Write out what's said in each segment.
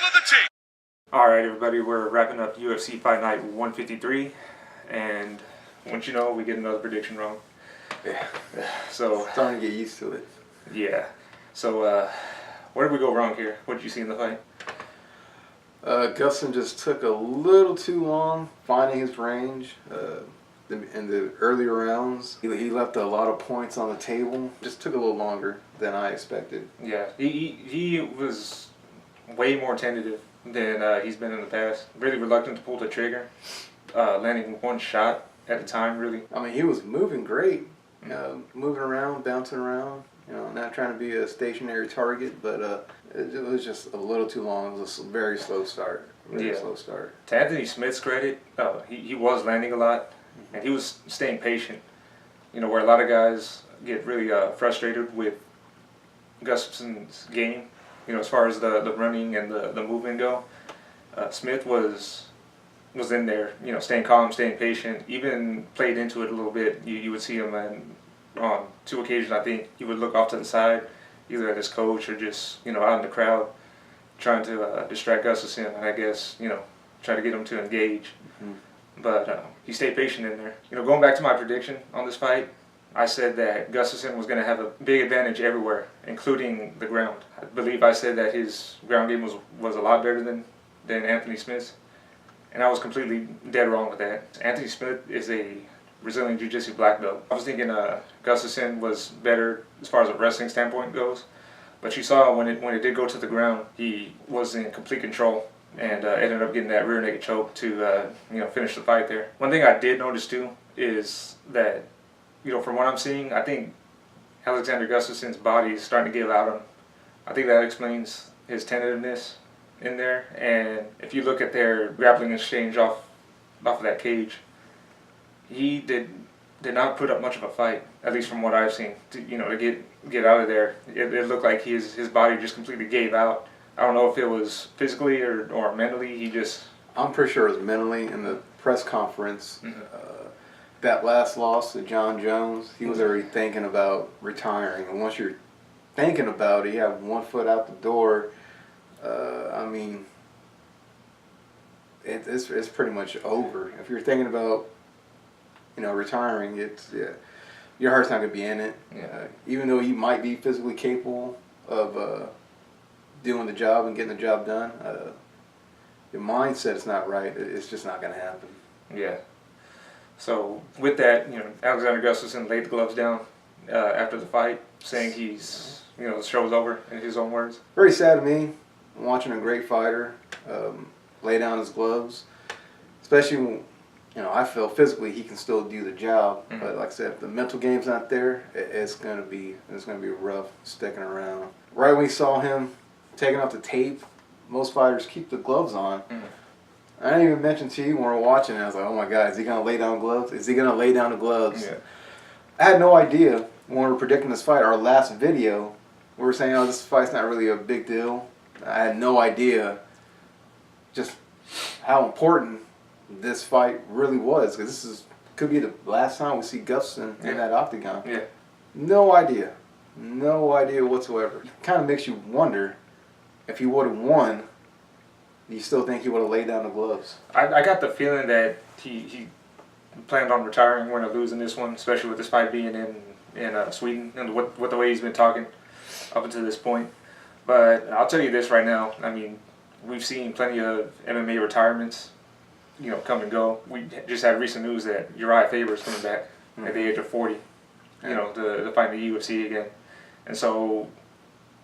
of the tape. Alright everybody, we're wrapping up UFC Fight Night 153, and once you know, we get another prediction wrong. Yeah. So Starting to get used to it. Yeah. So where did we go wrong here? What did you see in the fight? Gustafsson just took a little too long finding his range in the earlier rounds. He left a lot of points on the table. Just took a little longer than I expected. Yeah, he was way more tentative than he's been in the past. Really reluctant to pull the trigger, landing one shot at a time, really. I mean, he was moving great, moving around, bouncing around. You know, not trying to be a stationary target, but it was just a little too long. It was a very slow start. Slow start. To Anthony Smith's credit, he was landing a lot, and he was staying patient. You know, where a lot of guys get really frustrated with Gustafsson's game, you know, as far as the running and the movement go. Smith was in there, you know, staying calm, staying patient, even played into it a little bit. You would see him on two occasions, I think, he would look off to the side, either at his coach or just, you know, out in the crowd, trying to distract Gustafsson, and I guess, you know, try to get him to engage. But he stayed patient in there. You know, going back to my prediction on this fight, I said that Gustafsson was going to have a big advantage everywhere, including the ground. I believe I said that his ground game was a lot better than Anthony Smith's, and I was completely dead wrong with that. Anthony Smith is a Brazilian Jiu-Jitsu black belt. I was thinking Gustafsson was better as far as a wrestling standpoint goes, but you saw when it did go to the ground, he was in complete control and ended up getting that rear naked choke to you know, finish the fight there. One thing I did notice too is that, you know, from what I'm seeing, I think Alexander Gustafsson's body is starting to give out on him. I think that explains his tentativeness in there, and if you look at their grappling exchange off of that cage, he did not put up much of a fight, at least from what I've seen. You know, to get out of there, it looked like his body just completely gave out. I don't know if it was physically or mentally. He just... I'm pretty sure it was mentally. In the press conference, that last loss to John Jones, he was already thinking about retiring. And once you're thinking about it, you have one foot out the door. I mean, it's pretty much over. If you're thinking about, you know, retiring, your heart's not gonna be in it. Even though you might be physically capable of doing the job and getting the job done, your mindset is not right. It's just not gonna happen. Yeah. So with that, you know, Alexander Gustafsson laid the gloves down after the fight, saying he's, you know, the show's over, in his own words. Very sad to me, watching a great fighter lay down his gloves, especially when, you know, I feel physically he can still do the job, but like I said, if the mental game's not there, it's gonna be rough sticking around. Right when we saw him taking off the tape, most fighters keep the gloves on. I didn't even mention to you when we were watching it. I was like, oh my God, is he gonna lay down gloves? Is he gonna lay down the gloves? Yeah. I had no idea when we were predicting this fight. Our last video, we were saying, oh, this fight's not really a big deal. I had no idea just how important this fight really was, because this could be the last time we see Gustafsson in that octagon. Yeah. No idea whatsoever. It kind of makes you wonder if he would have won. Do you still think he would have laid down the gloves? I got the feeling that he planned on retiring when losing this one, especially with this fight being in Sweden and with the way he's been talking up until this point. But I'll tell you this right now. I mean, we've seen plenty of MMA retirements, you know, come and go. We just had recent news that Uriah Faber's coming back at the age of 40, you know, to fight in the UFC again. And so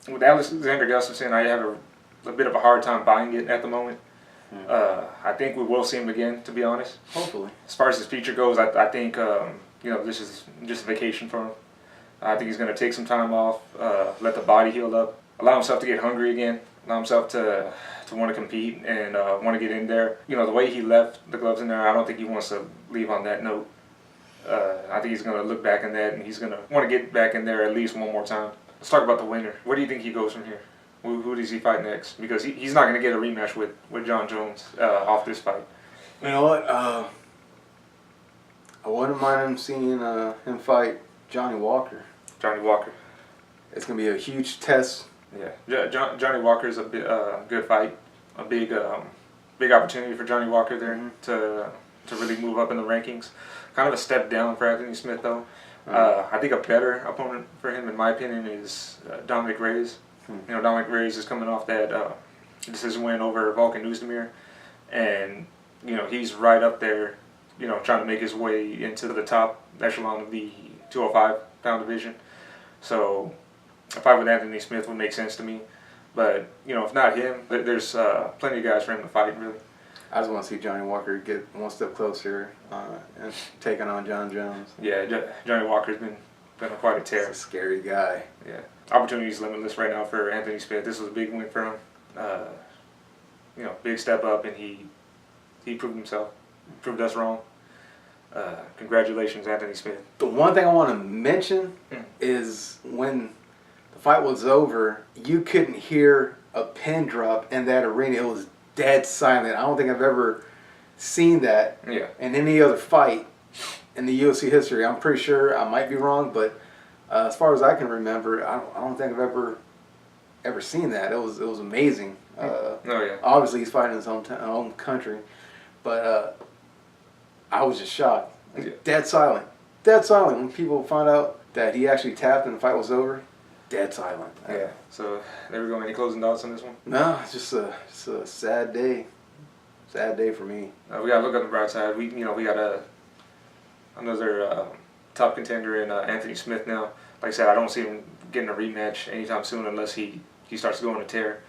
with Alexander Gustafsson, I have a bit of a hard time buying it at the moment. I think we will see him again, to be honest. Hopefully. As far as his future goes, I think, you know, this is just a vacation for him. I think he's going to take some time off, let the body heal up, allow himself to get hungry again, allow himself to want to compete and want to get in there. You know, the way he left the gloves in there, I don't think he wants to leave on that note. I think he's going to look back in that, and he's going to want to get back in there at least one more time. Let's talk about the winner. Where do you think he goes from here? Who does he fight next? Because he's not going to get a rematch with John Jones off this fight. You know what? I wouldn't mind seeing him fight Johnny Walker. Johnny Walker. It's going to be a huge test. Yeah, Johnny Walker is a good fight. a big opportunity for Johnny Walker there Mm-hmm. to really move up in the rankings. Kind of a step down for Anthony Smith though. I think a better opponent for him, in my opinion, is Dominic Reyes. You know, Dominic Reyes is coming off that decision win over Volkan Oezdemir, and you know he's right up there. You know, trying to make his way into the top echelon of the 205-pound division. So a fight with Anthony Smith would make sense to me. But you know, if not him, there's plenty of guys for him to fight. Really, I just want to see Johnny Walker get one step closer and taking on John Jones. yeah, Johnny Walker's been quite a tear. He's a scary guy. Yeah, opportunities limitless right now for Anthony Smith. This was a big win for him. You know, big step up, and he proved himself, proved us wrong. Congratulations, Anthony Smith. The one thing I want to mention is when the fight was over, you couldn't hear a pin drop in that arena. It was dead silent. I don't think I've ever seen that in any other fight in the UFC history. I'm pretty sure, I might be wrong, but as far as I can remember, I don't think I've ever seen that. It was amazing. Obviously, he's fighting in his own country, but I was just shocked. Like, dead silent. Dead silent. When people found out that he actually tapped and the fight was over, dead silent. Yeah. So there we go. Any closing thoughts on this one? No, it's just a sad day. Sad day for me. We gotta look on the bright side. We got another top contender in Anthony Smith now. Like I said, I don't see him getting a rematch anytime soon unless he starts going to tear.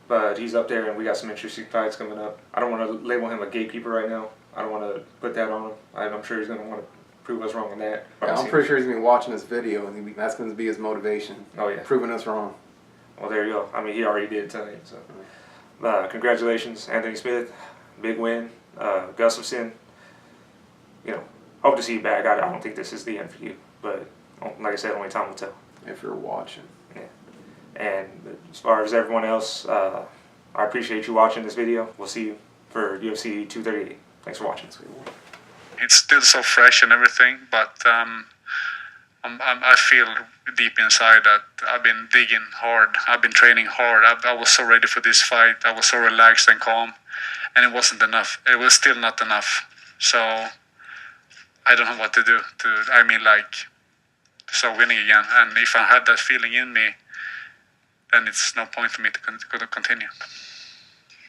But he's up there, and we got some interesting fights coming up. I don't want to label him a gatekeeper right now. I don't want to put that on him. I'm sure he's going to want to prove us wrong on that. Yeah, I'm pretty sure he's going to be watching this video, and that's going to be his motivation. Oh, yeah. Proving us wrong. Well, there you go. I mean, he already did tonight. So, congratulations, Anthony Smith. Big win. Gustafsson, you know, hope to see you back. I don't think this is the end for you. But, like I said, only time will tell. If you're watching. Yeah. And as far as everyone else, I appreciate you watching this video. We'll see you for UFC 238. Thanks for watching. It's still so fresh and everything, but I feel deep inside that I've been digging hard. I've been training hard. I was so ready for this fight. I was so relaxed and calm, and it wasn't enough. It was still not enough. So I don't know what to do. So winning again. And if I had that feeling in me, then it's no point for me to continue.